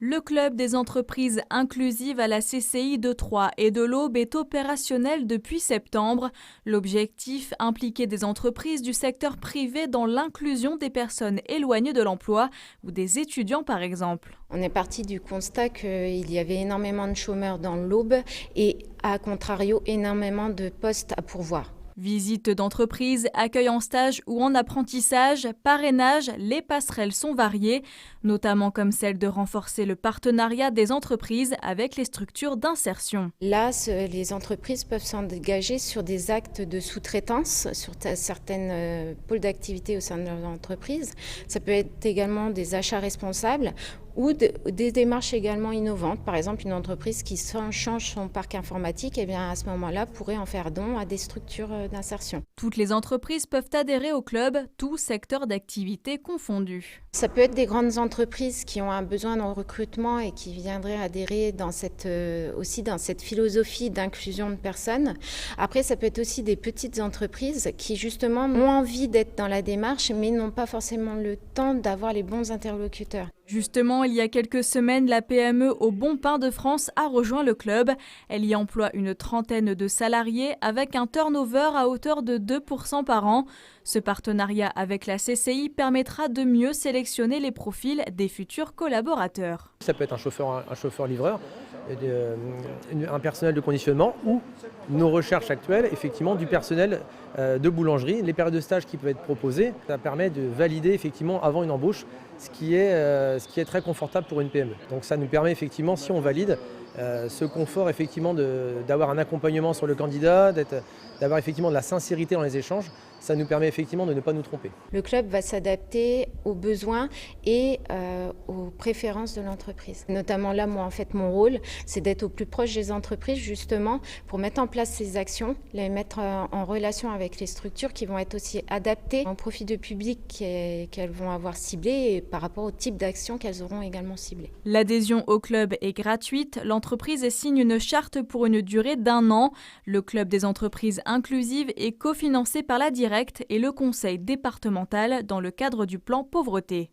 Le club des entreprises inclusives à la CCI de Troyes et de l'Aube est opérationnel depuis septembre. L'objectif, impliquer des entreprises du secteur privé dans l'inclusion des personnes éloignées de l'emploi ou des étudiants par exemple. On est parti du constat qu'il y avait énormément de chômeurs dans l'Aube et à contrario énormément de postes à pourvoir. Visite d'entreprise, accueil en stage ou en apprentissage, parrainage, les passerelles sont variées, notamment comme celle de renforcer le partenariat des entreprises avec les structures d'insertion. Là, les entreprises peuvent s'engager sur des actes de sous-traitance, sur certaines pôles d'activité au sein de leur entreprise. Ça peut être également des achats responsables ou des démarches également innovantes. Par exemple, une entreprise qui change son parc informatique, eh bien, à ce moment-là, pourrait en faire don à des structures d'insertion. Toutes les entreprises peuvent adhérer au club, tous secteurs d'activité confondus. Ça peut être des grandes entreprises qui ont un besoin de recrutement et qui viendraient adhérer aussi dans cette philosophie d'inclusion de personnes. Après, ça peut être aussi des petites entreprises qui justement ont envie d'être dans la démarche, mais n'ont pas forcément le temps d'avoir les bons interlocuteurs. Justement, il y a quelques semaines, la PME Au Bon Pain de France a rejoint le club. Elle y emploie une trentaine de salariés avec un turnover à hauteur de 2% par an. Ce partenariat avec la CCI permettra de mieux sélectionner les profils des futurs collaborateurs. Ça peut être un chauffeur-livreur, un personnel de conditionnement ou nos recherches actuelles, effectivement, du personnel de boulangerie. Les périodes de stage qui peuvent être proposées, ça permet de valider effectivement avant une embauche, ce qui est très confortable pour une PME. Donc ça nous permet effectivement, si on valide, ce confort effectivement d'avoir un accompagnement sur le candidat, d'avoir effectivement de la sincérité dans les échanges, ça nous permet effectivement de ne pas nous tromper. Le club va s'adapter aux besoins et aux préférences de l'entreprise. Notamment là, moi en fait mon rôle, c'est d'être au plus proche des entreprises justement pour mettre en place ces actions, les mettre en relation avec les structures qui vont être aussi adaptées en profit de public qu'elles vont avoir ciblé et par rapport au type d'actions qu'elles auront également ciblé. L'adhésion au club est gratuite. L'entreprise signe une charte pour une durée d'1 an. Le club des entreprises inclusives est cofinancé par la Directe et le conseil départemental dans le cadre du plan pauvreté.